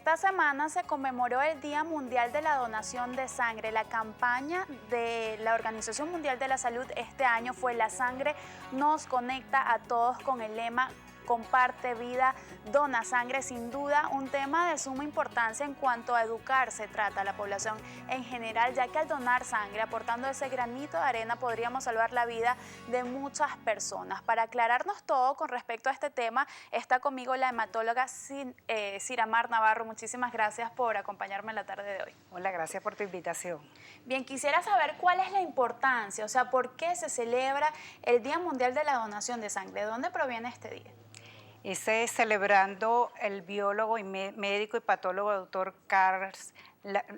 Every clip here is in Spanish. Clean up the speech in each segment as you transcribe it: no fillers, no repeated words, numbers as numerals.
Esta semana se conmemoró el Día Mundial de la Donación de Sangre. La campaña de la Organización Mundial de la Salud este año fue "La sangre nos conecta a todos", con el lema "Comparte vida, dona sangre". Sin duda, un tema de suma importancia en cuanto a educar se trata a la población en general, ya que al donar sangre, aportando ese granito de arena, podríamos salvar la vida de muchas personas. Para aclararnos todo con respecto a este tema, está conmigo la hematóloga Ciramar Navarro. Muchísimas gracias por acompañarme en la tarde de hoy. Hola, gracias por tu invitación. Bien, quisiera saber cuál es la importancia, o sea, por qué se celebra el Día Mundial de la Donación de Sangre. ¿De dónde proviene este día? Ese es celebrando el biólogo y médico y patólogo doctor Carl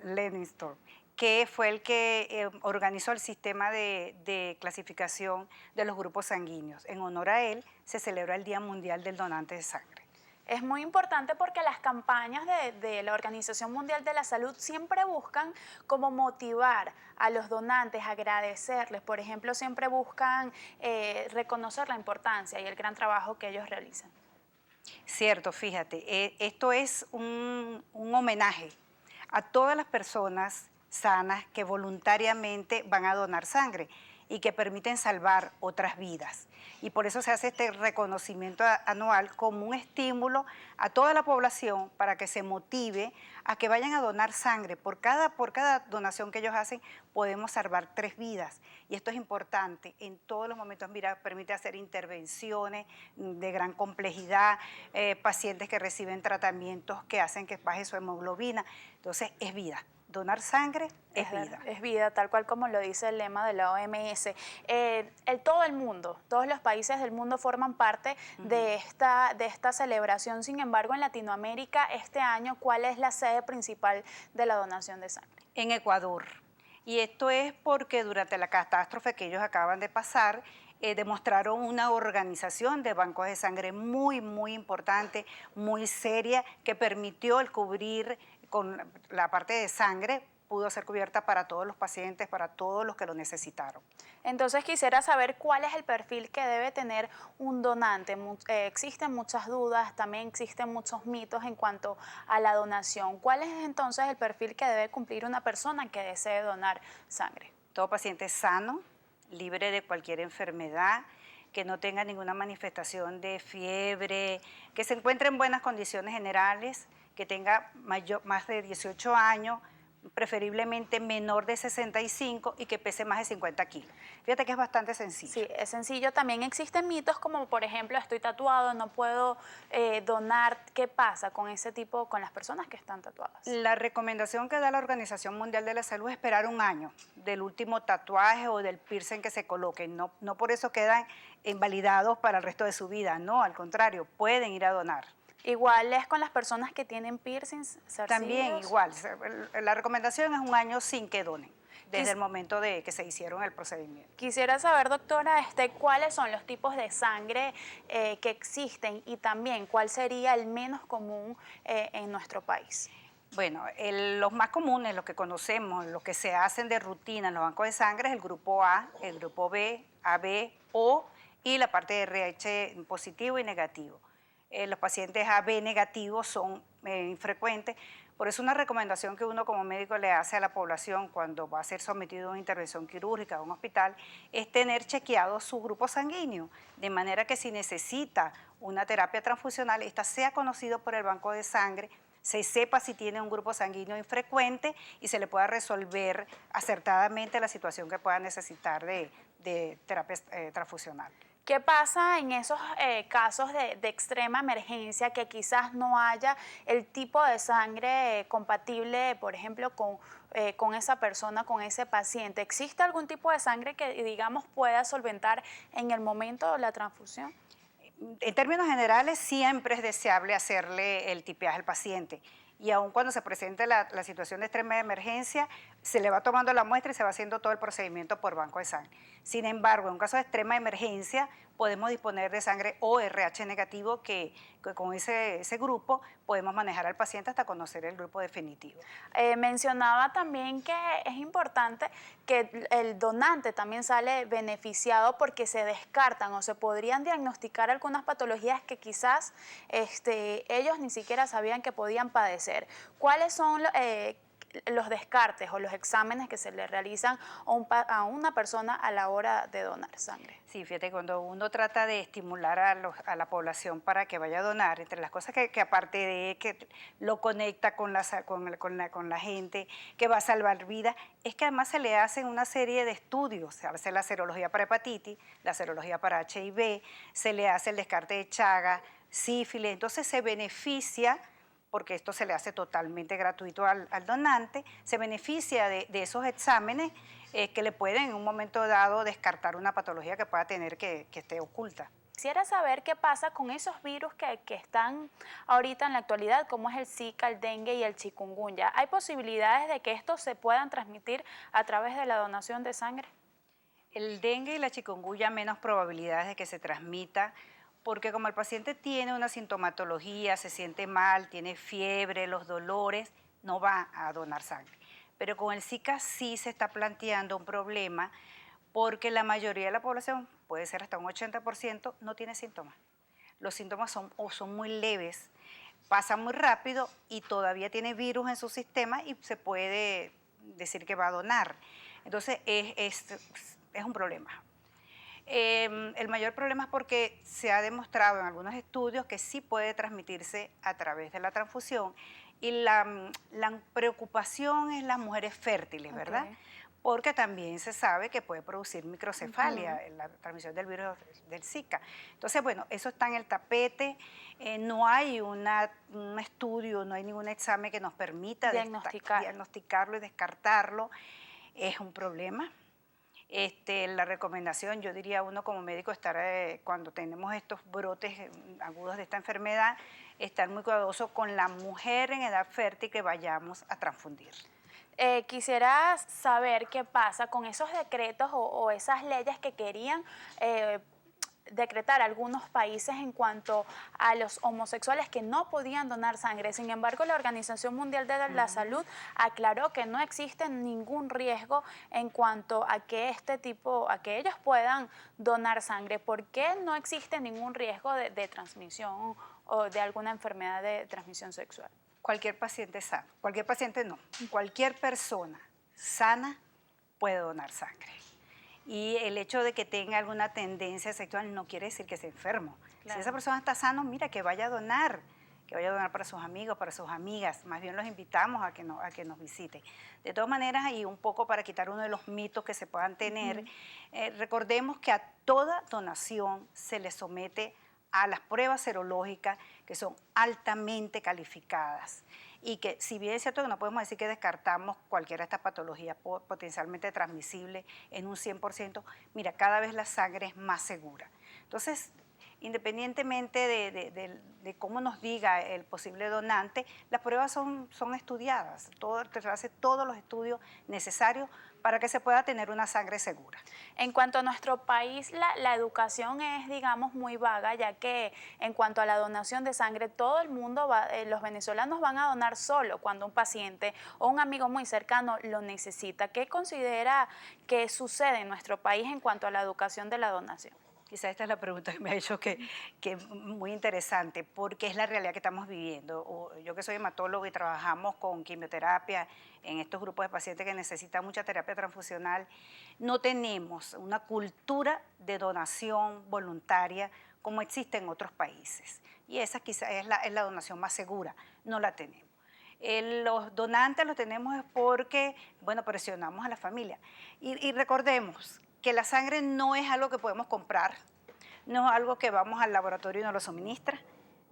Levinstorf, que fue el que organizó el sistema de clasificación de los grupos sanguíneos. En honor a él se celebra el Día Mundial del Donante de Sangre. Es muy importante porque las campañas de la Organización Mundial de la Salud siempre buscan como motivar a los donantes, agradecerles. Por ejemplo, siempre buscan reconocer la importancia y el gran trabajo que ellos realizan. Cierto, fíjate, esto es un homenaje a todas las personas sanas que voluntariamente van a donar sangre y que permiten salvar otras vidas. Y por eso se hace este reconocimiento anual como un estímulo a toda la población para que se motive a que vayan a donar sangre. Por cada donación que ellos hacen podemos salvar 3 vidas. Y esto es importante en todos los momentos. Mira, permite hacer intervenciones de gran complejidad, pacientes que reciben tratamientos que hacen que baje su hemoglobina. Entonces es vida. Donar sangre es vida. Es vida, tal cual como lo dice el lema de la OMS. Todo el mundo, todos los países del mundo forman parte de esta celebración. Sin embargo, en Latinoamérica, este año, ¿cuál es la sede principal de la donación de sangre? En Ecuador. Y esto es porque durante la catástrofe que ellos acaban de pasar, demostraron una organización de bancos de sangre muy, muy importante, muy seria, que permitió el cubrir con la parte de sangre, pudo ser cubierta para todos los pacientes, para todos los que lo necesitaron. Entonces quisiera saber cuál es el perfil que debe tener un donante. Existen muchas dudas, también existen muchos mitos en cuanto a la donación. ¿Cuál es entonces el perfil que debe cumplir una persona que desee donar sangre? Todo paciente sano, libre de cualquier enfermedad, que no tenga ninguna manifestación de fiebre, que se encuentre en buenas condiciones generales, que tenga más de 18 años, preferiblemente menor de 65 y que pese más de 50 kilos. Fíjate que es bastante sencillo. Sí, es sencillo. También existen mitos como, por ejemplo, estoy tatuado, no puedo donar. ¿Qué pasa con ese tipo, con las personas que están tatuadas? La recomendación que da la Organización Mundial de la Salud es esperar un año del último tatuaje o del piercing que se coloque. No por eso quedan invalidados para el resto de su vida, no, al contrario, pueden ir a donar. Igual es con las personas que tienen piercings. También igual, la recomendación es un año sin que donen, desde el momento de que se hicieron el procedimiento. Quisiera saber, doctora, cuáles son los tipos de sangre que existen y también cuál sería el menos común en nuestro país. Bueno, los más comunes, los que conocemos, los que se hacen de rutina en los bancos de sangre es el grupo A, el grupo B, AB, O y la parte de RH positivo y negativo. Los pacientes AB negativos son infrecuentes, por eso una recomendación que uno como médico le hace a la población cuando va a ser sometido a una intervención quirúrgica a un hospital es tener chequeado su grupo sanguíneo, de manera que si necesita una terapia transfusional, esta sea conocido por el banco de sangre, se sepa si tiene un grupo sanguíneo infrecuente y se le pueda resolver acertadamente la situación que pueda necesitar de terapia transfusional. ¿Qué pasa en esos casos de extrema emergencia que quizás no haya el tipo de sangre compatible, por ejemplo, con esa persona, con ese paciente? ¿Existe algún tipo de sangre que, digamos, pueda solventar en el momento de la transfusión? En términos generales, siempre es deseable hacerle el tipeaje al paciente. Y aun cuando se presente la situación de extrema emergencia, se le va tomando la muestra y se va haciendo todo el procedimiento por banco de sangre. Sin embargo, en un caso de extrema emergencia, podemos disponer de sangre o RH negativo que con ese grupo podemos manejar al paciente hasta conocer el grupo definitivo. Mencionaba también que es importante que el donante también sale beneficiado porque se descartan o se podrían diagnosticar algunas patologías que quizás ellos ni siquiera sabían que podían padecer. ¿Cuáles son los descartes o los exámenes que se le realizan a una persona a la hora de donar sangre? Sí, fíjate, cuando uno trata de estimular a la población para que vaya a donar, entre las cosas que aparte de que lo conecta con la gente, que va a salvar vidas, es que además se le hacen una serie de estudios. Se hace la serología para hepatitis, la serología para HIV, se le hace el descarte de Chagas, sífilis, entonces se beneficia, porque esto se le hace totalmente gratuito al donante, se beneficia de esos exámenes que le pueden en un momento dado descartar una patología que pueda tener que esté oculta. Quisiera saber qué pasa con esos virus que están ahorita en la actualidad, como es el Zika, el dengue y el chikungunya. ¿Hay posibilidades de que estos se puedan transmitir a través de la donación de sangre? El dengue y la chikungunya menos probabilidades de que se transmita, porque como el paciente tiene una sintomatología, se siente mal, tiene fiebre, los dolores, no va a donar sangre. Pero con el Zika sí se está planteando un problema porque la mayoría de la población, puede ser hasta un 80%, no tiene síntomas. Los síntomas son muy leves, pasan muy rápido y todavía tiene virus en su sistema y se puede decir que va a donar. Entonces es un problema. El mayor problema es porque se ha demostrado en algunos estudios que sí puede transmitirse a través de la transfusión y la preocupación es las mujeres fértiles, ¿verdad? Okay. Porque también se sabe que puede producir microcefalia, la transmisión del virus del Zika. Entonces, bueno, eso está en el tapete, no hay un estudio, no hay ningún examen que nos permita diagnosticarlo y descartarlo, es un problema. La recomendación, yo diría uno como médico, estar cuando tenemos estos brotes agudos de esta enfermedad, estar muy cuidadoso con la mujer en edad fértil que vayamos a transfundir. Quisiera saber qué pasa con esos decretos o esas leyes que querían decretar algunos países en cuanto a los homosexuales que no podían donar sangre. Sin embargo, la Organización Mundial de la Salud aclaró que no existe ningún riesgo en cuanto a que a que ellos puedan donar sangre. ¿Por qué no existe ningún riesgo de transmisión o de alguna enfermedad de transmisión sexual? Cualquier paciente sano, cualquier paciente no, cualquier persona sana puede donar sangre. Y el hecho de que tenga alguna tendencia sexual no quiere decir que sea enfermo. Claro. Si esa persona está sano, mira, que vaya a donar para sus amigos, para sus amigas. Más bien los invitamos a que nos visiten. De todas maneras, y un poco para quitar uno de los mitos que se puedan tener, recordemos que a toda donación se le somete a las pruebas serológicas que son altamente calificadas y que si bien es cierto que no podemos decir que descartamos cualquiera de estas patologías potencialmente transmisibles en un 100%, mira, cada vez la sangre es más segura. Entonces, independientemente de cómo nos diga el posible donante, las pruebas son estudiadas, se hace todos los estudios necesarios para que se pueda tener una sangre segura. En cuanto a nuestro país, la educación es, digamos, muy vaga, ya que en cuanto a la donación de sangre, todo el mundo, los venezolanos van a donar solo cuando un paciente o un amigo muy cercano lo necesita. ¿Qué considera que sucede en nuestro país en cuanto a la educación de la donación? Quizá esta es la pregunta que me ha hecho que es muy interesante, porque es la realidad que estamos viviendo. Yo que soy hematólogo y trabajamos con quimioterapia en estos grupos de pacientes que necesitan mucha terapia transfusional, no tenemos una cultura de donación voluntaria como existe en otros países. Y esa quizá es la donación más segura, no la tenemos. Los donantes los tenemos es porque, bueno, presionamos a la familia. Y recordemos que la sangre no es algo que podemos comprar, no es algo que vamos al laboratorio y nos lo suministra.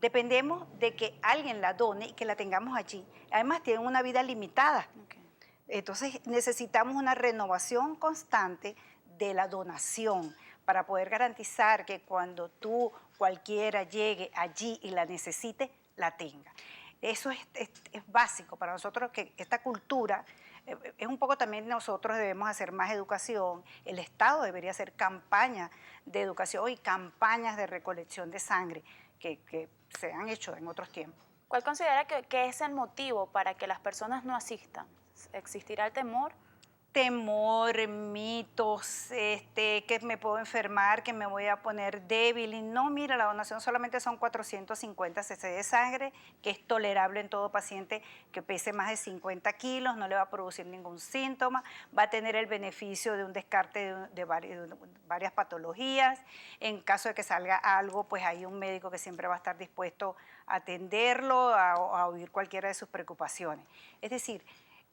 Dependemos de que alguien la done y que la tengamos allí. Además, tienen una vida limitada. Okay. Entonces, necesitamos una renovación constante de la donación para poder garantizar que cuando cualquiera llegue allí y la necesite, la tenga. Eso es básico para nosotros, que esta cultura es un poco también nosotros debemos hacer más educación, el Estado debería hacer campañas de educación y campañas de recolección de sangre que se han hecho en otros tiempos. ¿Cuál considera que es el motivo para que las personas no asistan? ¿Existirá el temor? Temor, mitos, que me puedo enfermar, que me voy a poner débil. Y no, mira, la donación solamente son 450 cc de sangre, que es tolerable en todo paciente que pese más de 50 kilos, no le va a producir ningún síntoma, va a tener el beneficio de un descarte de varias patologías. En caso de que salga algo, pues hay un médico que siempre va a estar dispuesto a atenderlo, a oír cualquiera de sus preocupaciones. Es decir,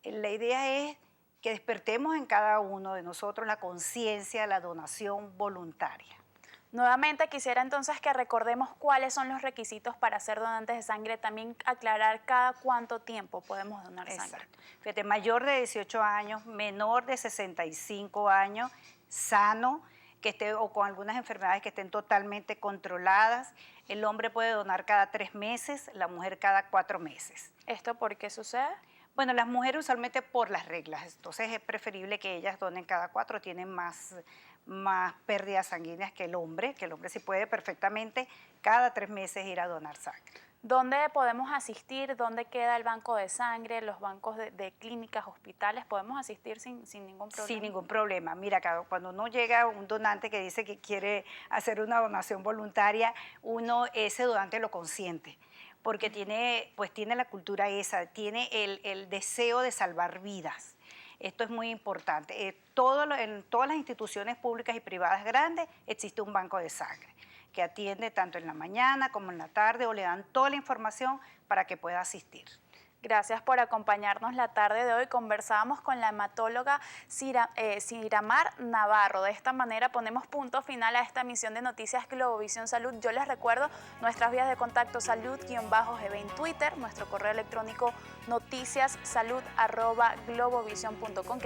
la idea es que despertemos en cada uno de nosotros la conciencia de la donación voluntaria. Nuevamente quisiera entonces que recordemos cuáles son los requisitos para ser donantes de sangre, también aclarar cada cuánto tiempo podemos donar sangre. Exacto. Fíjate, mayor de 18 años, menor de 65 años, sano, que esté o con algunas enfermedades que estén totalmente controladas. El hombre puede donar cada 3 meses, la mujer cada 4 meses. ¿Esto por qué sucede? Bueno, las mujeres usualmente por las reglas, entonces es preferible que ellas donen cada 4, tienen más pérdidas sanguíneas que el hombre sí puede perfectamente cada 3 meses ir a donar sangre. ¿Dónde podemos asistir? ¿Dónde queda el banco de sangre? ¿Los bancos de clínicas, hospitales? ¿Podemos asistir sin ningún problema? Sin ningún problema. Mira, cuando uno llega un donante que dice que quiere hacer una donación voluntaria, ese donante lo consiente, porque tiene la cultura esa, tiene el deseo de salvar vidas. Esto es muy importante. En todas las instituciones públicas y privadas grandes existe un banco de sangre que atiende tanto en la mañana como en la tarde o le dan toda la información para que pueda asistir. Gracias por acompañarnos la tarde de hoy. Conversábamos con la hematóloga Siramar Navarro. De esta manera ponemos punto final a esta emisión de Noticias Globovisión Salud. Yo les recuerdo nuestras vías de contacto salud_gb en Twitter, nuestro correo electrónico noticiassalud@globovision.com.